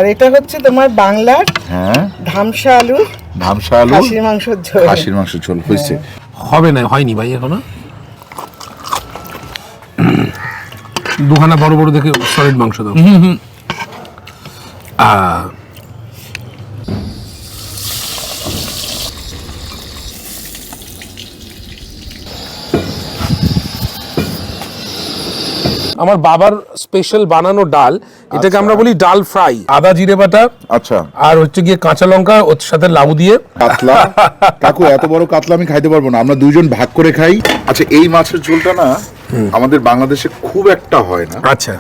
আর এটা হচ্ছে তোমার বাংলার হ্যাঁ ধামসা আলু খাসির মাংসের ঝোল। খাসির মাংস ঝোল হয়েছে, হবে না, হয়নি ভাই এখনো। দুখানা বড় বড় দেখে সলিড মাংস দাও। আমার বাবার স্পেশাল বানানো ডাল, এটাকে আমরা বলি ডাল ফ্রাই। আদা জিরে বাটা, আচ্ছা, আর হচ্ছে গিয়ে কাঁচা লঙ্কা, ওর সাথে লাউ দিয়ে। কাতলা কাকু, এত বড় কাতলা আমি খাইতে পারবো না, আমরা দুইজন ভাগ করে খাই। আচ্ছা, এই মাছের ঝোলটা না আমাদের বাংলাদেশে খুব একটা হয় না। আচ্ছা,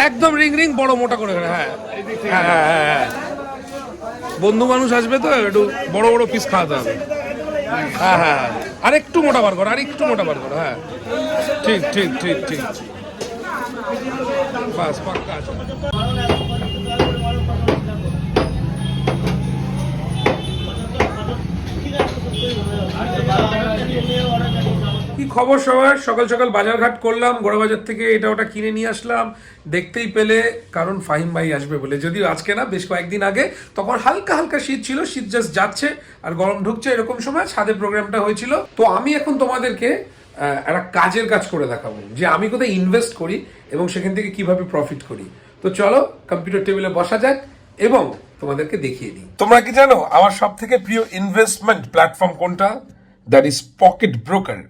একদম রিং রিং বড় মোটা করে। হ্যাঁ হ্যাঁ হ্যাঁ, বন্ধু মানুষ আসবে তো একটু বড় বড় পিস খাওয়াতে হবে। হ্যাঁ হ্যাঁ, আর একটু মোটা বার করো, আর একটু মোটা বার করো। হ্যাঁ, ঠিক ঠিক ঠিক ঠিক, বাস পাক্কা। কি খবর সবার? সকাল সকাল বাজারঘাট করলাম, গোড়াবাজার থেকে এটা ওটা কিনে নিয়ে আসলাম। দেখতেই পেলে, কারণ ফাহিম ভাই আসবে বলে। যদিও আজকে না, বেশ কয়েকদিন আগে, তখন হালকা হালকা শীত ছিল, শীত জাস্ট যাচ্ছে আর গরম ঢুকছে, এরকম সময় ছাদে প্রোগ্রামটা হয়েছিল। তো আমি এখন তোমাদেরকে একটা কাজের কাজ করে দেখাবো, যে আমি কোথায় ইনভেস্ট করি এবং সেখান থেকে কিভাবে প্রফিট করি। তো চলো কম্পিউটার টেবিলে বসা যাক এবং তোমাদেরকে দেখিয়ে দিই। তোমরা কি জানো আমার সব থেকে প্রিয় ইনভেস্টমেন্ট প্ল্যাটফর্ম কোনটা? That is pocket broker.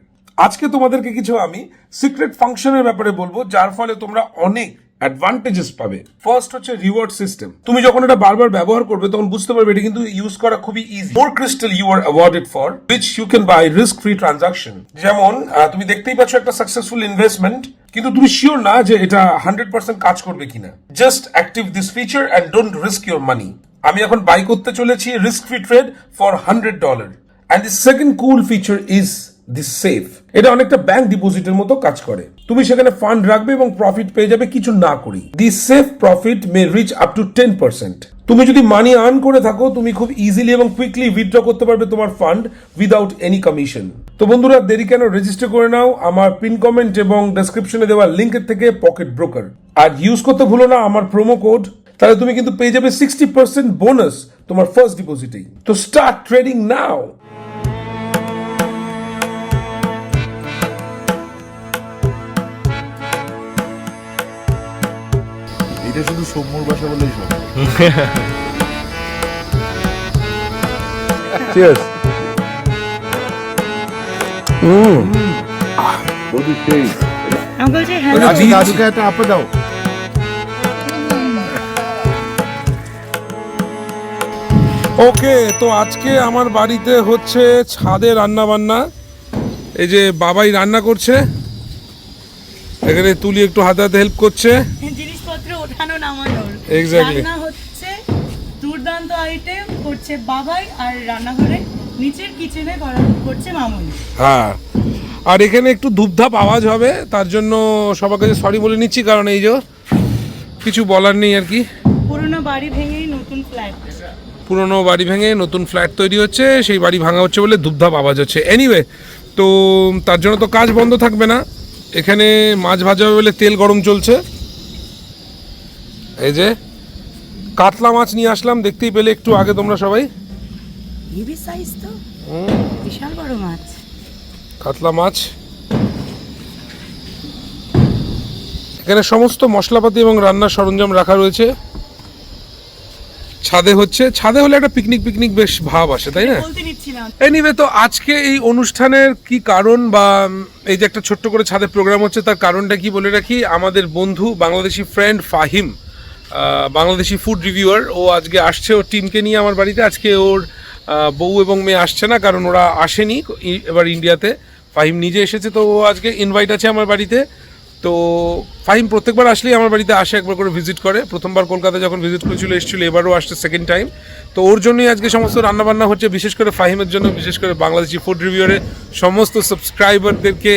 আজকে তোমাদেরকে কিছু আমি সিক্রেট ফাংশনের ব্যাপারে বলবো, যার ফলে তোমরা অনেক অ্যাডভান্টেজেস পাবে। ফার্স্ট হচ্ছে রিওয়ার্ড সিস্টেম। তুমি যখন এটা বারবার ব্যবহার করবে তখন বুঝতে পারবে এটা কিন্তু ইউজ করা খুবই easy. More crystal you are awarded for which you can buy risk free transaction. যেমন তুমি দেখতেই পাচ্ছ একটা সাকসেসফুল ইনভেস্টমেন্ট, কিন্তু তুমি শিওর না যে এটা 100% কাজ করবে কিনা। Just active this feature and don't risk your মানি। আমি এখন বাই করতে চলেছি risk free trade for $100। And the second cool feature is the safe. এটা অনেকটা ব্যাংক ডিপোজিটের মতো কাজ করে। তুমি সেখানে ফান্ড রাখবে এবং প্রফিট পেয়ে যাবে কিছু না করি। The safe profit may reach up to 10%। তুমি যদি মানি আর্ন করে থাকো, তুমি খুব ইজিলি এবং কুইকলি উইথড্র করতে পারবে তোমার ফান্ড উইদাউট এনি কমিশন। তো বন্ধুরা, দেরি কেন, রেজিস্টার করে নাও আমার পিন কমেন্ট এবং ডেসক্রিপশনে দেওয়া লিঙ্কের থেকে পকেট ব্রোকার। আর ইউজ করতে ভুলো না আমার প্রোমো কোড, তাহলে তুমি কিন্তু পেয়ে যাবে 60% বোনাস তোমার ফার্স্ট ডিপোজিটেই। তো স্টার্ট ট্রেডিং নাও। এটা শুধু সৌম্যর বাসা বলেই শোনো। চিয়ার্স। বৌদি সেই দাদুকে একটা আপে দাও। ওকে, তো আজকে আমার বাড়িতে হচ্ছে ছাদে রান্না বান্না। এই যে বাবাই রান্না করছে, এখানে তুলি একটু হাতে হাতে হেল্প করছে। জিনিসপত্র ওঠানো নামানোর এক্স্যাক্টলি রান্না হচ্ছে, দুর্দান্ত আইটেম করছে বাবাই, আর রান্নাঘরে নিচের কিচেনে করছে মামুনি। হ্যাঁ, আর এখানে একটু ধূপধাপ আওয়াজ হবে, তার জন্য সবার কাছে সরি বলে নিচ্ছি, কারণ এই যে কিছু বলার নেই আর কি। পুরোনো বাড়ি ভেঙেই নতুন ফ্ল্যাট, পুরোনো বাড়ি ভেঙে নতুন ফ্ল্যাট তৈরি হচ্ছে, সেই বাড়ি ভাঙা হচ্ছে বলে ধূপধাপ আওয়াজ হচ্ছে। এনিওয়ে, তো তার জন্য তো কাজ বন্ধ থাকবে না। এখানে মাছ ভাজা হবে বলে তেল গরম চলছে। এই যে কাতলা মাছ নিয়ে আসলাম, দেখতেই পেলে একটু আগে তোমরা সবাই। হেভি সাইজ তো, বিশাল বড় মাছ, কাতলা মাছ। এখানে সমস্ত মশলাপাতি এবং রান্নার সরঞ্জাম রাখা রয়েছে। ছাদে হচ্ছে, ছাদে হলে একটা পিকনিক পিকনিক বেশ ভাব আসে, তাই না? এনিওয়ে, তো আজকে এই অনুষ্ঠানের কি কারণ, বা এই যে একটা ছোট্ট করে ছাদে প্রোগ্রাম হচ্ছে, তার কারণটা কি বলে রাখি। আমাদের বন্ধু Bangladeshi friend Fahim, Bangladeshi food reviewer, ও আজকে আসছে ওর টিমকে নিয়ে আমার বাড়িতে। আজকে ওর বউ এবং মেয়ে আসছে না, কারণ ওরা আসেনি এবার ইন্ডিয়াতে। ফাহিম নিজে এসেছে, তো ও আজকে ইনভাইট আছে আমার বাড়িতে। তো ফাহিম প্রত্যেকবার আসলেই আমার বাড়িতে আসে, একবার করে ভিজিট করে। প্রথমবার কলকাতা যখন ভিজিট করেছিল এসেছিল, এবারও আসছে সেকেন্ড টাইম। তো ওর জন্যই আজকে সমস্ত রান্নাবান্না হচ্ছে, বিশেষ করে ফাহিমের জন্য, বিশেষ করে বাংলাদেশি ফুড রিভিউয়ারের সমস্ত সাবস্ক্রাইবারদেরকে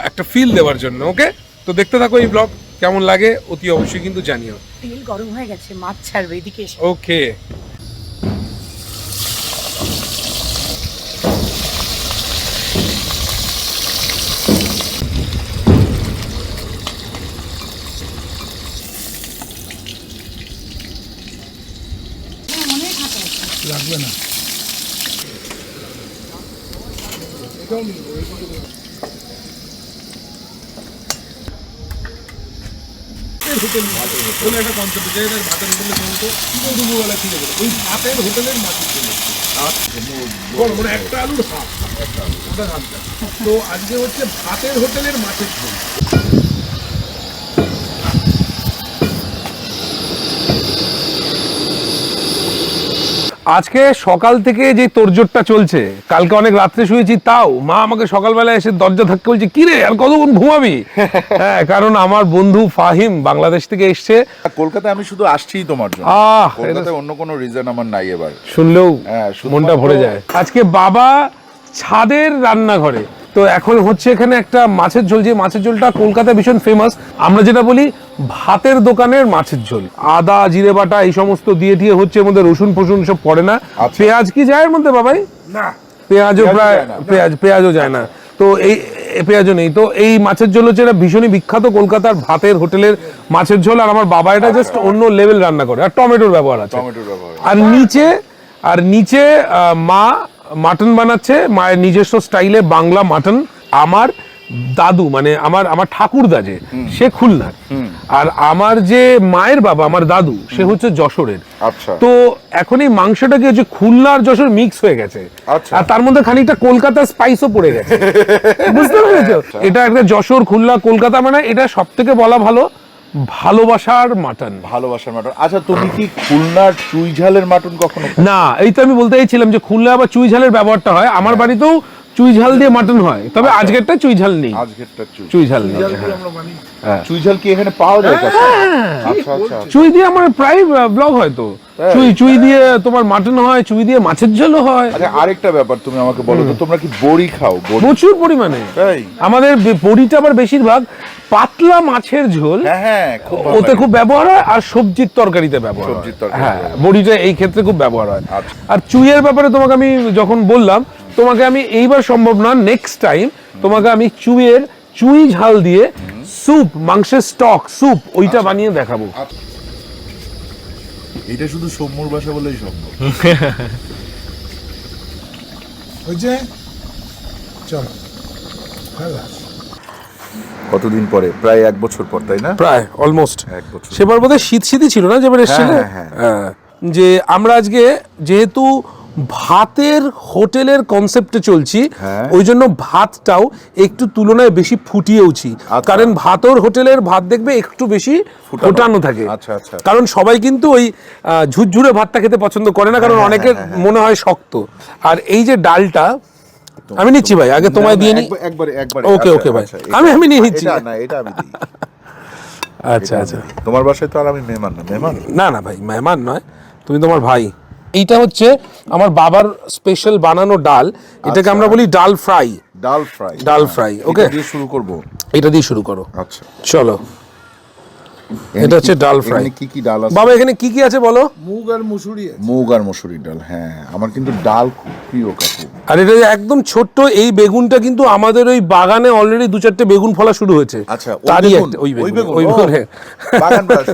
একটা ফিল দেওয়ার জন্য। ওকে, তো দেখতে থাকো এই ব্লগ, কেমন লাগে অতি অবশ্যই কিন্তু জানিও। তেল গরম হয়ে গেছে, মাছ ছাড়বে, এদিকে এসে। ওকে। একটা কনসেপ্ট যে ভাতের হোটেলে চলতো দুপুরবেলা খিদে পেলো ওই ভাতের হোটেলের মাছের ঝোল বড় মানে একটা আলুর হাফ ওটা হাফটা তো আজকে হচ্ছে ভাতের হোটেলের মাছের ঝোল। আজকে সকাল থেকে যে তোড়জোড়টা চলছে, কালকে অনেক রাত্রে শুয়েছি, তাও মা আমাকে সকালবেলা এসে দরজা ধাক্কা বলছে কি রে আর কতক্ষণ ঘুমাবি। হ্যাঁ, কারণ আমার বন্ধু ফাহিম বাংলাদেশ থেকে এসছে। কলকাতায় আমি শুধু আসছি তোমার জন্য, কলকাতায় অন্য কোনো রিজন আমার নাই। এবার শুনলেও শুধুমাত্র মনটা ভরে যায়। আজকে বাবা ছাদের রান্নাঘরে, তো এখন হচ্ছে এখানে একটা মাছের ঝোল, যে মাছের ঝোলটা কলকাতায় ভীষণ ফেমাস। আমরা যেটা বলি ভাতের দোকানের মাছের ঝোল, আদা জিরে বাটা এই সমস্ত দিয়ে দিয়ে হচ্ছে, এর মধ্যে রসুন ফসুন সব পড়ে না। পেঁয়াজ কি যায় এর মধ্যে বাবাই? না, পেঁয়াজও প্রায় পেঁয়াজও যায় না, তো এই পেঁয়াজও নেই। তো এই মাছের ঝোল হচ্ছে এটা ভীষণই বিখ্যাত কলকাতার ভাতের হোটেলের মাছের ঝোল। আর আমার বাবা এটা জাস্ট অন্য লেভেল রান্না করে, আর টমেটোর ব্যবহার আছে। আর নিচে মা মাটন বানাচ্ছে, মায়ের নিজস্ব স্টাইলে বাংলা মাটন। আমার দাদু মানে আমার ঠাকুরদা যে, সে খুলনার, আর আমার যে মায়ের বাবা আমার দাদু সে হচ্ছে যশোরের। তো এখন এই মাংসটাকে হচ্ছে খুলনা আর যশোর মিক্স হয়ে গেছে, আর তার মধ্যে খানিকটা কলকাতা স্পাইসও পড়ে গেছে। বুঝতে পেরেছো? এটা একটা যশোর খুলনা কলকাতা, মানে এটা সব থেকে বলা ভালো ভালোবাসার মাটন। আচ্ছা, তুমি কি খুলনার চুই ঝালের মাটন কখনো? না, এই তো আমি বলতেই ছিলাম যে খুলনা আবার চুই ঝালের ব্যবহারটা হয়। আমার বাড়িতেও চুই ঝাল দিয়ে মাটন হয়, তবে আজকেরটা চুই ঝাল নেই। চুই ঝাল নেই। চুই ঝাল কি এখানে পাওয়া যায়? আচ্ছা, চুই দিয়ে আমার প্রায় ব্লগ হয় তো, চুই দিয়ে তোমার মাটন হয়, চুই দিয়ে মাছের ঝোলও হয়। আচ্ছা, আরেকটা ব্যাপার তুমি আমাকে বলো তো, তোমরা কি বড়ি খাও? প্রচুর পরিমাণে। আমাদের বড়িটা আবার বেশিরভাগ পাতলা মাছের ঝোল, ওতে খুব ব্যবহার হয়, আর সবজির তরকারিতে ব্যবহার হয়। হ্যাঁ, বড়িটা এই ক্ষেত্রে খুব ব্যবহার হয়। আর চুইয়ের ব্যাপারে তোমাকে আমি যখন বললাম, তোমাকে আমি এইবার সম্ভব না, নেক্সট টাইম তোমাকে আমি চুই ঝাল দিয়ে স্যুপ, মাংসের স্টক স্যুপ, ওইটা বানিয়ে দেখাবো। এটা শুধু সৌম্যর ভাষা বলেই সম্ভব। কতদিন পরে? প্রায় 1 বছর পর, তাই না? প্রায় অলমোস্ট 1 বছর। সেবার বোধহয় শীতই ছিল না যেবার এসেছিলে। যে আমরা আজকে যেহেতু ভাতের হোটেলের কনসেপ্টে চলছি, ওই জন্য ভাতটাও একটু তুলনায় বেশি ফুটিয়েওছি। কারণ ভাতের হোটেলের ভাত দেখবে একটু বেশি ফোটানো থাকে। কারণ সবাই কিন্তু ওই ঝুরঝুরে ভাতটা খেতে পছন্দ করে না, কারণ অনেকের মনে হয় শক্ত। আর এই যে ডালটা আমি নিচ্ছি ভাই, আগে তোমায় দিয়ে নি। ওকে ভাই, আমি নিয়ে নিচ্ছি। আচ্ছা, তোমার বাসায় তো আর আমি মেহমান না। না ভাই, মেহমান নয়, তুমি তোমার ভাই। এইটা হচ্ছে আমার বাবার স্পেশাল বানানো ডাল, এটাকে আমরা বলি ডাল ফ্রাই। ওকে, এটা দিয়ে শুরু করো। আচ্ছা, চলো। এটা হচ্ছে ডাল ফ্রাই। কি কি ডাল আছে বাবা? এখানে কি কি আছে বলো? মুগ আর মসুরির ডাল। হ্যাঁ, আমার কিন্তু ডাল খুব প্রিয় কাকু। আর এটা একদম ছোট্ট, এই বেগুনটা কিন্তু আমাদের ওই বাগানে অলরেডি 2-4টে বেগুন ফলা শুরু হয়েছে। আচ্ছা, ওই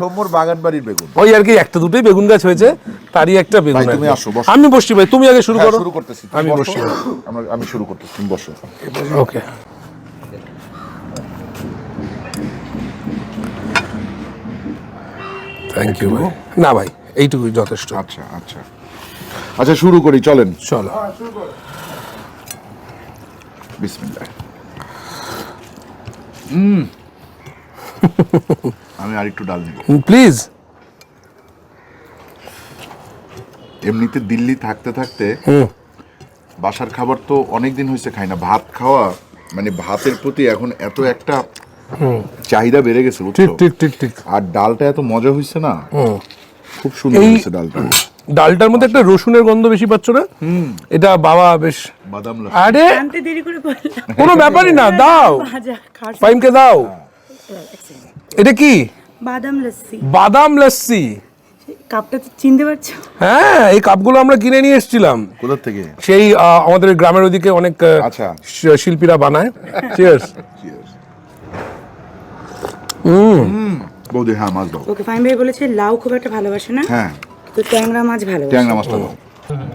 সৌম্যর বাগান বাড়ির বেগুন, ওই আর কি, একটা দুটোই বেগুন গাছ হয়েছে, তারই একটা বেগুন। তুমি আসো, আমি বসছি ভাই, তুমি আগে শুরু করো। শুরু করতেছি, আমি বসছি। আমি শুরু করতেছি, তুমি বসো। ওকে, থ্যাংক ইউ ভাই। না ভাই, এইটুকুই যথেষ্ট। আচ্ছা, শুরু করি, চলেন। চলো। বিসমিল্লাহ। আমি আরেকটু ডাল নিব প্লিজ। এমনিতে দিল্লি থাকতে থাকতে বাসার খাবার তো অনেকদিন হয়েছে খাই না। ভাত খাওয়া মানে ভাতের প্রতি এখন এত একটা চাহিদা বেড়ে গেছে, ঠিক। আর ডালটা এত মজা হয়েছে না, খুব সুন্দর হয়েছে ডালটা। ডালটার মধ্যে একটা রসুনের গন্ধ বেশি পাচ্ছ না? এটা বাবা বেশ বাদাম। আরে আনতে দেরি করে বললাম, কোনো ব্যাপারই না, দাও ফাইমকে দাও। এটা কি? বাদাম লস্যি। কাপটা তো চিনতে পারছো? হ্যাঁ, এই কাপগুলো আমরা কিনে নিয়ে এসেছিলাম। কোথা থেকে? সেই আমাদের গ্রামের ওদিকে অনেক শিল্পীরা বানায়। চিয়ার্স। বৌদি, হ্যাঁ, মাছ দাও। ওকে, ফাইম ভাই বলেছে লাউ খুব একটা ভালোবাসে না। হ্যাঁ, তো ট্যাংরা মাছ ভালোবাসে। ট্যাংরা মাছটা দাও।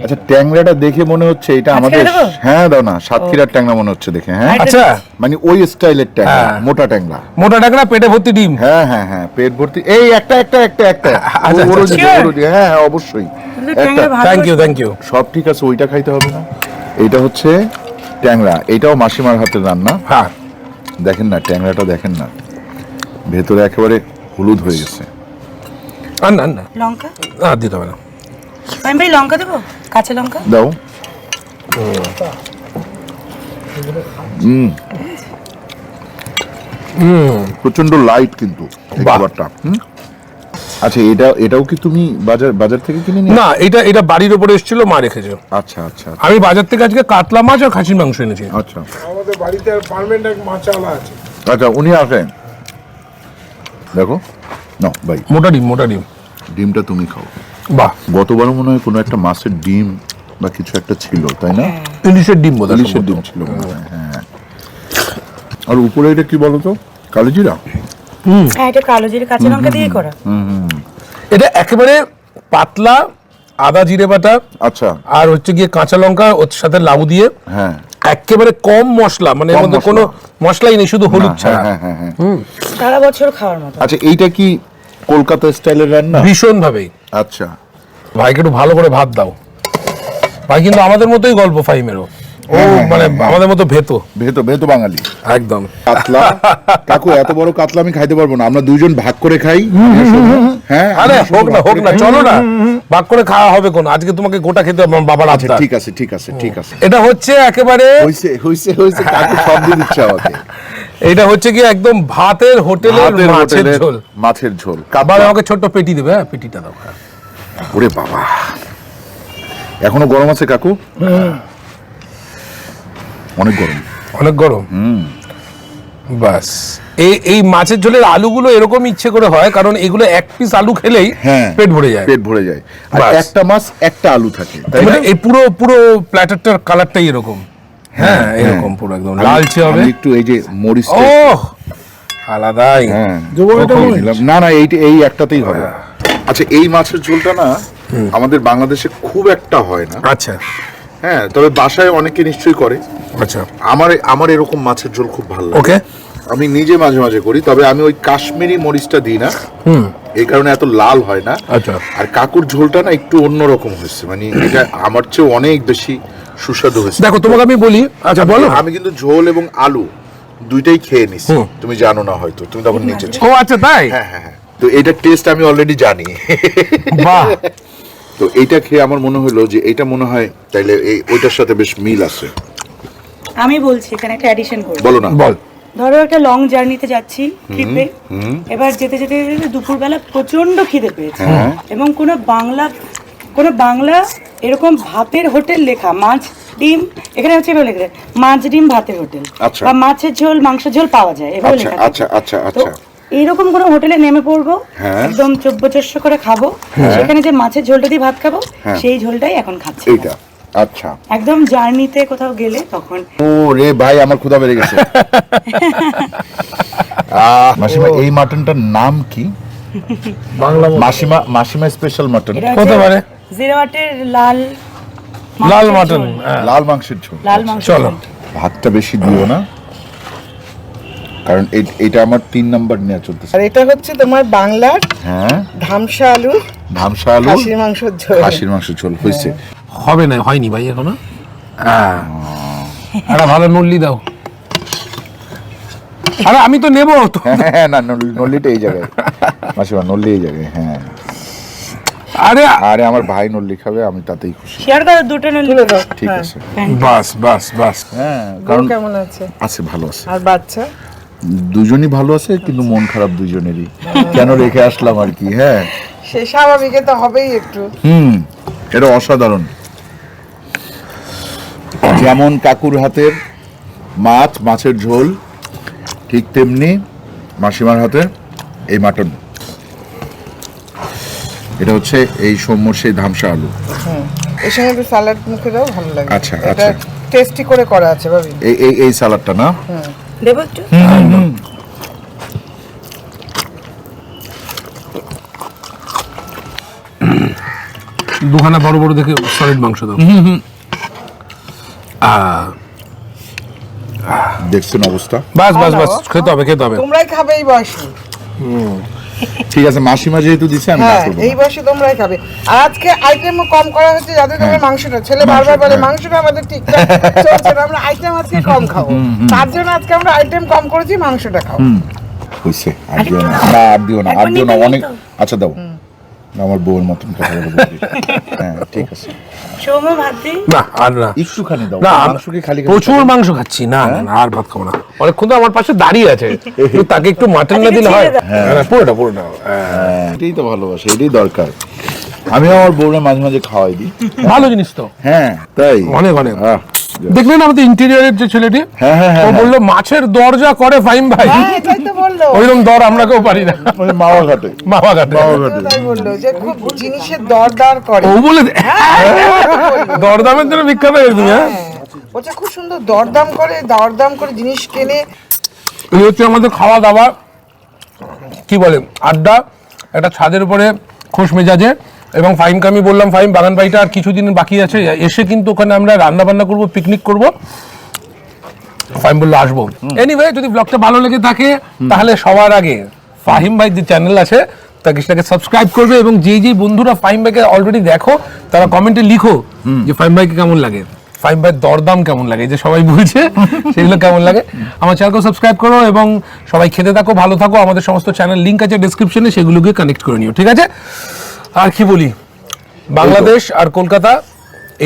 আচ্ছা, ট্যাংরাটা দেখে মনে হচ্ছে এটা আমাদের, দেবো? হ্যাঁ দাও না, সাতক্ষীরার ট্যাংরা মনে হচ্ছে দেখে। হ্যাঁ আচ্ছা মানে ওই স্টাইলের ট্যাংরা, হ্যাঁ। মোটা ট্যাংরা। মোটা টাকরা পেটে ভর্তি ডিম। হ্যাঁ হ্যাঁ হ্যাঁ, পেট ভর্তি। এই একটা একটা একটা একটা আচ্ছা, ওরও আচ্ছা, দিকে, ওরও দিকে। হ্যাঁ হ্যাঁ, অবশ্যই একটা। Thank you. সব ঠিক আছে, ওইটা খাইতে হবে না। এইটা হচ্ছে ট্যাংরা, এটাও মাসিমার হাতের রান্না। হ্যাঁ দেখেন না ট্যাংরাটা, দেখেন না ভেতরে একেবারে হলুদ হয়ে গেছে। আর না না লঙ্কা দিতে হবে না। আমি ভাই লঙ্কা দেবো, কাঁচা লঙ্কা দাও। প্রচন্ড লাইট কিন্তু এই বাহ। খাবারটা। আচ্ছা, এটাও কি তুমি বাজার থেকে কিনে নিয়ে? না, এটা বাড়ির উপরে এসেছিল, মা রেখেছে। আচ্ছা আচ্ছা আমি বাজার থেকে আজকে কাতলা মাছ আর খাসির মাংস এনেছি। আচ্ছা আমাদের বাড়িতে পার্মানেন্ট এক মাছালা আছে। আচ্ছা, উনি আসেন। দেখো না ভাই, মোটা ডিম। ডিমটা তুমি খাও। বাহ, গতবার মনে হয় কোনো একটা মাছের ডিম বা কিছু একটা ছিল, তাই না? ইলিশের ডিম বোধ হয়। ইলিশের ডিম ছিল মনে হয়, হ্যাঁ। আর উপরে এটা কি বলো তো, কালোজিরা? হ্যাঁ, এটা কালো জিরে কাঁচা লঙ্কা দিয়ে করা। এটা একেবারে পাতলা আদা জিরে বাটা, আচ্ছা আর হচ্ছে গিয়ে কাঁচা লঙ্কা, ওর সাথে লাউ দিয়ে হ্যাঁ একেবারে কম মশলা, মানে এর কম মধ্যে মশলা। কোনো মশলাই নেই, শুধু হলুদ হ্যাঁ ছাড়া। হ্যাঁ হ্যাঁ হ্যাঁ। সারা বছর খাওয়ার মতো। আচ্ছা, এইটা কি কলকাতা স্টাইলের রান্না? ভীষণ ভাবেই। আচ্ছা, ভাইকে একটু ভালো করে ভাত দাও। ভাই কিন্তু আমাদের মতোই গল্প ফাইমেরও, ও মানে আমাদের মতো ভেতো ভেতো বাঙালি একদম। কাতলা। কাকু, এত বড় কাতলা আমি খাইতে পারবো না, আমরা দুইজন ভাগ করে খাই। হ্যাঁ আরে আমরা শুধু হোক ভাগ না, করে খাই। চলো না, ভাগ করে খাওয়া হবে কোন, আজকে তোমাকে গোটা খেতে হবে, আমার বাবার আচ্ছা, আবদার। ঠিক আছে ঠিক আছে ঠিক আছে। এটা হচ্ছে একেবারে, হইছে কাকু সব দিয়ে দিচ্ছে আমাকে। এটা হচ্ছে কি একদম ভাতের হোটেলের ভাতের মাছের হোটেলের ঝোল। মাছের ঝোল। আবার আমাকে ছোট্ট পেটি দেবে, হ্যাঁ পেটিটা দাও। হ্যাঁ। ওরে বাবা, এখনো গরম আছে কাকু? অনেক গরম। অনেক গরম। বাস, এই মাছের ঝোলের আলুগুলো এরকম ইচ্ছে করে হয়, কারণ এগুলো এক পিস আলু খেলেই হ্যাঁ, পেট ভরে যায়। পেট ভরে যায়। আর বাস। একটা মাছ একটা আলু থাকে, তাই না? মানে এই পুরো প্ল্যাটারটার কালারটাই এরকম। হ্যাঁ, এরকম পুরো একদম লালচে হবে। আমি একটু এই যে মরিচ, ও আলাদাই। হ্যাঁ কখন? দিলাম। না না, এই একটাতেই হবে। আচ্ছা, এই মাছের ঝোলটা না আমাদের বাংলাদেশে খুব একটা হয় না। আচ্ছা হ্যাঁ, তবে বাসায় অনেকে নিশ্চয়ই করে। আচ্ছা, আমার এরকম মাছের ঝোল খুব ভালো লাগে। ওকে। আমি নিজে মাঝে মাঝে করি, তবে আমি ওই কাশ্মীরি মরিচটা দিই না, এই কারণে এত লাল হয় না। আচ্ছা। আর কাকুর ঝোলটা না একটু অন্যরকম হয়েছে, মানে এটা আমার চেয়ে অনেক বেশি সুস্বাদু হয়েছে। দেখো তোমাকে আমি বলি, আচ্ছা বলো। আমি কিন্তু ঝোল এবং আলু দুইটাই খেয়ে নিছি, তুমি জানো না হয়তো, তুমি তখন নিচে ছিলে। ও আচ্ছা, তাই? হ্যাঁ হ্যাঁ হ্যাঁ, তো এটার টেস্ট আমি অলরেডি জানি। বাহ, তো এইটা খেয়ে আমার মনে হলো যে এটা মনে হয় তাইলে ওইটার সাথে বেশ মিল আছে। আমি বলছি এখানে একটা অ্যাডিশন করব। বলো না। বল। ধরো একটা লং জার্নিতে যাচ্ছি, খিদে, এবার যেতে যেতে যেতে দুপুরবেলা প্রচন্ড খিদে পেয়েছে, এবং কোনো বাংলা এরকম ভাতের হোটেল লেখা, মাছ ডিম, এখানে হচ্ছে এভাবে লেখা মাছ ডিম ভাতের হোটেল, আচ্ছা। বা মাছের ঝোল মাংসের ঝোল পাওয়া যায়, এভাবে আচ্ছা লেখা আচ্ছা আচ্ছা তো আচ্ছা। এইরকম কোনো হোটেলে নেমে পড়বো, হ্যাঁ। একদম চব্বচস্য করে খাবো, সেখানে যে মাছের ঝোলটা দিয়ে ভাত খাবো, সেই ঝোলটাই এখন খাচ্ছি। এইটা আচ্ছা। একদম জার্নিতে কোথাও গেলে তখন। ও রে ভাই, আমার ক্ষুধা বেড়ে গেছে। মাসিমা, এই মাটনটার নাম কি? বাংলা মাসিমা স্পেশাল মাটন। এটা হতে পারে। জিরাওয়াটের লাল লাল মাংসের মাটন। ঝোল। হ্যাঁ। লাল মাংসের ঝোল। লাল মাংস। চলো। ভাতটা বেশি দিও না, কারণ এটা আমার 3 নাম্বার নেওয়া চলতেছে। আর এটা হচ্ছে তোমার বাংলার হ্যাঁ, ধামসা আলু ধামসা আলু, খাসির মাংসের ঝোল। খাসির মাংসের ঝোল হয়েছে। হবে না, হয়নি ভাই এখনো। একটা ভালো নল্লি দাও। আরে আমি তো নেবো তো। হ্যাঁ না, নল্লিটা এই জায়গায়। মাসিমা, নল্লি এই জায়গায়। হ্যাঁ, আরে আরে আমার ভাই নল্লি খাবে, আমি তাতেই খুশি। শেয়ার করো দুটো তুলে দাও। ঠিক হ্যাঁ। আছে। বাস। হ্যাঁ, বউ কারণ কেমন আছে? আছে, ভালো আছে। আর বাচ্চা? দুজনই ভালো আছে, কিন্তু মন খারাপ দুজনেরই। কেন রেখে আসলাম আর কি। হ্যাঁ, সে স্বাভাবিক, তো হবেই একটু। এটা অসাধারণ। যেমন কাকুর হাতের মাছের ঝোল, ঠিক তেমনি মাসিমার হাতের এই মাটন। এটা হচ্ছে এই সৌম্যর সেই ধামসা আলু। এর সঙ্গে একটু স্যালাড মুখে দাও, ভালো লাগে। আচ্ছা, এটা আচ্ছা। টেস্টি করে করা আছে ভাবি। এই সালাডটা না? দেবো একটু। দুখানা বড় বড় দেখে সলিড মাংস দাও। দেখছেন অবস্থা? বাস বাস বাস, খেতে হবে খেতে হবে। তোমরাই খাবে এই বয়সে। ঠিক আছে, মাসিমা যেহেতু দিছে আমি না হ্যাঁ, করবো এই বয়সে তোমরাই খাবে। আর আজকে আইটেমও কম করা হচ্ছে, যাদের কারণে মাংসটা, ছেলে বারবার বলে মাংসটা আমাদের ঠিকঠাক চলছে না, আমরা আইটেম আজকে কম খাবো। তার জন্য আজকে আমরা আইটেম কম করেছি, মাংসটা খাও। হইছে। আর দিও না, আর দিও না, আর দিও না, অনেক। আচ্ছা দাও, আমার বউয়ের মতন কথা বলে বলবি। হ্যাঁ ঠিক আছে, সৌম্য ভাত দিই। না আর না, একটুখানি দাও। না মাংস কি খালি প্রচুর মাংস খাচ্ছি, না না না, আর ভাত খাবো না। অনেকক্ষণ তো আমার পাশে দাঁড়িয়ে আছে, তো তাকে একটু মাটন না দিলে হয়? হ্যাঁ পুরোটা পুরোটা। এটাই তো ভালোবাসা, এটাই দরকার। আমি আমার বউরে মাঝে মাঝে খাওয়াই দিই। ভালো জিনিস তো। হ্যাঁ তাই অনেক অনেক। আহ, দেখলেন আমাদের ইন্টেরিয়রের যে ছেলেটি, হ্যাঁ হ্যাঁ ও হ্যাঁ, বললো মাছের দরজা করে ফাহিম ভাই, হ্যাঁ, এটাই তো বললো। ওইরকম দর আমরা কেউ পারি না। মানে মাওয়া ঘাটে, মামা ঘাটে মাওয়া ঘাটে। তাই বললো যে খুব জিনিসের দরদার করে। ও বলে দরদামের জন্য বিখ্যাত হয়ে তুমি। হ্যাঁ, বলছে খুব সুন্দর দরদাম করে জিনিস কেনে। এই হচ্ছে আমাদের খাওয়া দাওয়া, কি বলে, আড্ডা, একটা ছাদের উপরে খোশ মেজাজে। এবং ফাহিমকে আমি বললাম, ফাহিম বাগান বাড়িটা আর কিছুদিন বাকি আছে, এসে কিন্তু ওখানে আমরা রান্না বান্না করবো, পিকনিক করব। ফাহিম বললো আসবো। এনিওয়ে, যদি ব্লগটা ভালো লেগে থাকে তাহলে সবার আগে ফাহিম ভাই যে চ্যানেল আছে তাকে সেটাকে সাবস্ক্রাইব করবে, এবং যেই যেই বন্ধুরা ফাহিম ভাইকে অলরেডি দেখো তারা কমেন্টে লিখো যে ফাহিম ভাইকে কেমন লাগে, ফাহিম ভাইয়ের দরদাম কেমন লাগে, যে সবাই বলছে সেগুলো কেমন লাগে। আমার চ্যানেলকে সাবস্ক্রাইব করো এবং সবাই খেতে থাকো, ভালো থাকো। আমাদের সমস্ত চ্যানেল লিঙ্ক আছে ডেসক্রিপশনে, সেগুলোকে কানেক্ট করে নিও, ঠিক আছে? আর কি বলি, বাংলাদেশ আর কলকাতা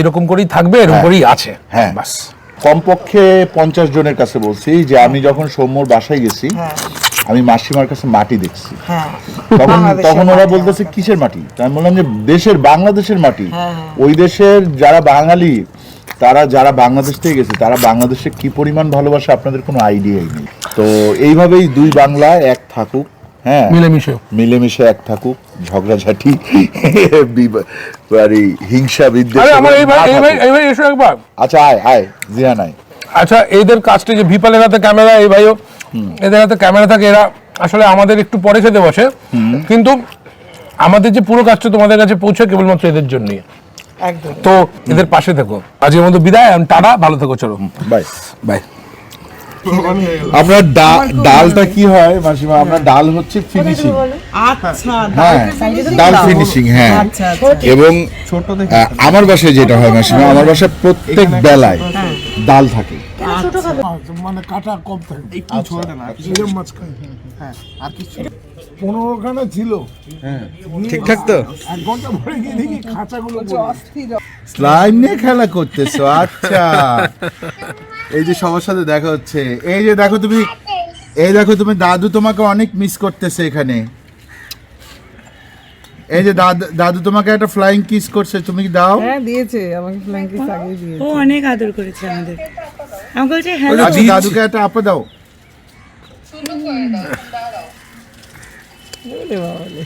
এরকম করেই থাকবে, এরকম করেই আছে। হ্যাঁ বাস। কমপক্ষে 50 জনের কাছে বলছি যে আমি যখন সৌম্যর বাসায় গেছি, আমি মাসিমার কাছে মাটি দেখছি। হ্যাঁ, তখন বাংলাদেশের তখন ওরা মাটি বলতেছে কিসের মাটি, তো আমি বললাম যে দেশের, বাংলাদেশের মাটি। ওই দেশের যারা বাঙালি, তারা যারা বাংলাদেশ থেকে গেছে, তারা বাংলাদেশে কি পরিমাণ ভালোবাসে আপনাদের কোনো আইডিয়াই নেই। তো এইভাবেই দুই বাংলা এক থাকুক, হ্যাঁ মিলেমিশে। মিলেমিশে এক থাকুক, ঝগড়াঝাটি হিংসা বিদ্বেষ আরে আমার এই ভাই না এই ভাই থাকুক। এই ভাই এসো একবার। আচ্ছা আয় আয়, জিহান আয়। আচ্ছা, এদের কাজটা যে ভিপালের হাতে ক্যামেরা, এই ভাইও এদের হাতে ক্যামেরা থাকে, এরা আসলে আমাদের একটু পরে খেতে বসে, কিন্তু আমাদের যে পুরো কাজটা তোমাদের কাছে পৌঁছে কেবলমাত্র এদের জন্যই। একদম। তো এদের পাশে থেকো। আজকের মতো বিদায়, টাটা, ভালো থেকো, চলো বাই বাই। আপনার ডালটা কি হয় মাসিমা? আপনার ডাল হচ্ছে ফিনিশিং। আচ্ছা, হ্যাঁ, ডাল ফিনিশিং। হ্যাঁ, এবং আমার বাসায় যেটা হয় মাসিমা, আমার বাসায় প্রত্যেক বেলায় ডাল থাকে। মানে কাটা কম থাকে, একটু ছোট না, এরকম মাছ খাই। হ্যাঁ, আর কিছু 15খানা ছিল। ঠিকঠাক তো? 1 ঘন্টা পরে গিয়ে দেখি খাঁচাগুলো স্লাইম নিয়ে খেলা করতেছো? আচ্ছা, এই যে সবার সাথে দেখা হচ্ছে, এই যে দেখো তুমি, এই দেখো তুমি, দাদু তোমাকে অনেক মিস করতেছে এখানে। এই যে দাদু তোমাকে একটা ফ্লাইং কিস করছে, তুমি কি দাও? হ্যাঁ, দিয়েছে আমাকে ফ্লাইং কিস আগে দিয়েছে। ও অনেক আদর করেছে আমাদের। আমাকে বলছে হ্যালো। আচ্ছা, দাদুকে একটা আপা দাও। ওরে বাবা রে।